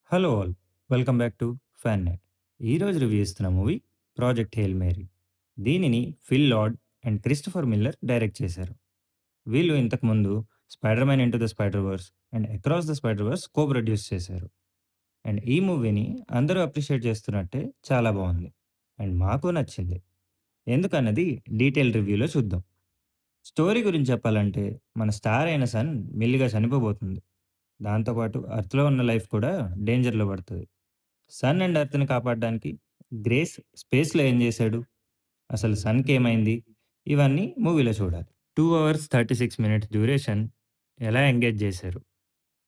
Hello all. Welcome back to fan net. ఈరోజు review ఇస్తున్న movie 'project hail Mary'. దీనిని Phil Lord and Christopher Miller direct చేశారు. వీళ్ళు ఇంతకుముందు 'spider man into the spider verse' and 'across the spider verse' co produce చేశారు. And ఈ మూవీని అందరూ అప్రిషియేట్ చేస్తున్నట్టే చాలా బావుంది. అండ్ మాకు నచ్చింది. ఎందుకన్నది డీటెయిల్ రివ్యూలో చూద్దాం. స్టోరీ గురించి చెప్పాలంటే మన స్టార్ అయిన సన్ మెల్లిగా చనిపోబోతుంది. దాంతో పాటు ఎర్త్‌లో ఉన్న లైఫ్ కూడా డేంజర్‌లో పడతది. సన్ అండ్ ఎర్త్‌ని కాపాడడానికి గ్రేస్ స్పేస్‌లో ఏం చేశాడు? అసలు సన్‌కేమైంది? ఇవన్నీ మూవీలో చూడాలి. 2 అవర్స్ 36 మినిట్స్ డ్యూరేషన్ ఎలా ఎంగేజ్ చేశారు?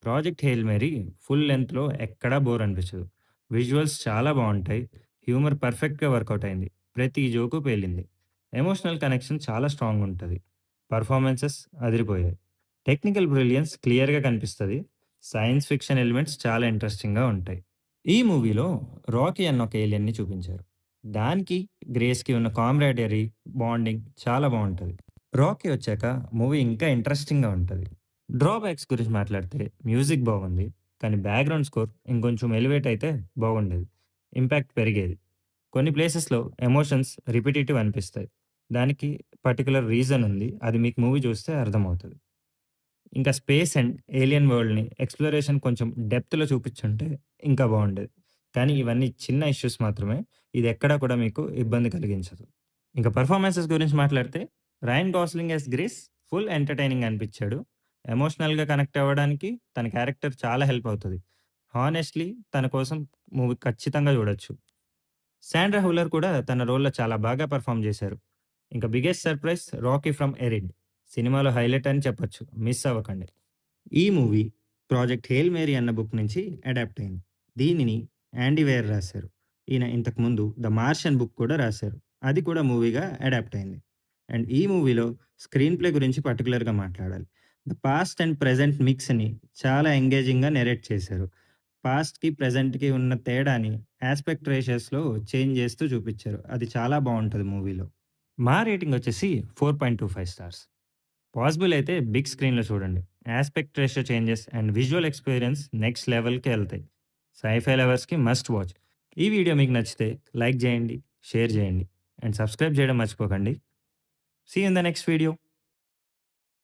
ప్రాజెక్ట్ హెయిల్ మేరీ ఫుల్ లెంగ్త్‌లో ఎక్కడా బోర్ అనిపించదు. విజువల్స్ చాలా బావుంటాయి. హ్యూమర్ పర్ఫెక్ట్‌గా వర్కౌట్ అయింది. ప్రతి జోకు పేలింది. ఎమోషనల్ కనెక్షన్ చాలా స్ట్రాంగ్ ఉంటది. పెర్ఫార్మన్సెస్ అదిరిపోయాయి. టెక్నికల్ బ్రిలియన్స్ క్లియర్‌గా కనిపిస్తది. సైన్స్ ఫిక్షన్ ఎలిమెంట్స్ చాలా ఇంట్రెస్టింగ్‌గా ఉంటాయి. ఈ మూవీలో రాకీ అన్న ఒక ఏలియన్‌ని చూపించారు. దానికి, గ్రేస్‌కి ఉన్న కామ్రాడరీ, బాండింగ్ చాలా బావుంటది. రాకీ వచ్చాక మూవీ ఇంకా ఇంట్రెస్టింగ్‌గా ఉంటది. డ్రాబ్యాక్స్ గురించి మాట్లాడితే మ్యూజిక్ బాగుంది. కానీ బ్యాక్‌గ్రౌండ్ స్కోర్ ఇంకొంచెం ఎలివేట్ అయితే బాగుండేది. ఇంపాక్ట్ పెరిగేది. కొన్ని ప్లేసెస్‌లో ఎమోషన్స్ రిపిటీటివ్ అనిపిస్తాయి. దానికి పర్టిక్యులర్ రీజన్ ఉంది. అది మీకు మూవీ చూస్తే అర్థమవుతది. ఇంకా స్పేస్ అండ్ ఏలియన్ వరల్డ్‌ని ఎక్స్‌ప్లోరేషన్ కొంచెం డెప్త్‌లో చూపిచ్చుంటే ఇంకా బావుండేది. కానీ ఇవన్నీ చిన్న ఇష్యూస్ మాత్రమే. ఇదెక్కడా కూడా మీకు ఇబ్బంది కలిగించదు. ఇంకా పెర్ఫార్మన్సెస్ గురించి మాట్లాడితే 'Ryan Gosling as Grace' full entertaining అనిపిచ్చాడు. ఎమోషనల్‌గా కనెక్ట్ అవ్వడానికి తన క్యారెక్టర్ చాలా హెల్ప్ అవుతది. హానెస్ట్‌లీ తన కోసం మూవీ ఖచ్చితంగా చూడొచ్చు. శాండ్రా హుల్లర్ కూడా తన రోల్‌లో చాలా బాగా పెర్ఫార్మ్ చేశారు. ఇంకా biggest surprise 'Rocky from arid' సినిమాలో హైలైట్ అని చెప్పొచ్చు. మిస్ అవ్వకండి. ఈ మూవీ 'ప్రాజెక్ట్ హెయిల్ మేరీ' అన్న బుక్ నుంచి అడాప్ట్ అయింది. దీనిని యాండీ వేర్ రాశారు. ఈయన ఇంతకుముందు 'ద మార్షియన్' బుక్ కూడా రాశారు. అది కూడా మూవీగా అడాప్ట్ అయింది. అండ్ ఈ మూవీలో స్క్రీన్ ప్లే గురించి పర్టిక్యులర్‌గా మాట్లాడాలి. ద పాస్ట్ అండ్ ప్రెజెంట్ మిక్స్‌ని చాలా ఎంగేజింగ్‌గా నెరేట్ చేశారు. పాస్ట్‌కి, ప్రెజెంట్‌కి ఉన్న తేడాని యాస్పెక్ట్ రేషియోస్‌లో చేంజ్ చేస్తూ చూపిచ్చారు. అది చాలా బావుంటది మూవీలో. మా రేటింగ్ వచ్చేసి 4.25 స్టార్స్. పాసిబుల్ అయితే బిగ్ స్క్రీన్‌లో చూడండి. Aspect ratio changes and visual experience next లెవెల్‌కి ఎళ్తాయి. సై-ఫై లవర్స్‌కి మస్ట్ వాచ్. ఈ వీడియో మీకు నచ్చితే లైక్ చేయండి, షేర్ చేయండి అండ్ సబ్స్క్రైబ్ చేయడం మర్చిపోకండి. See you in the next video.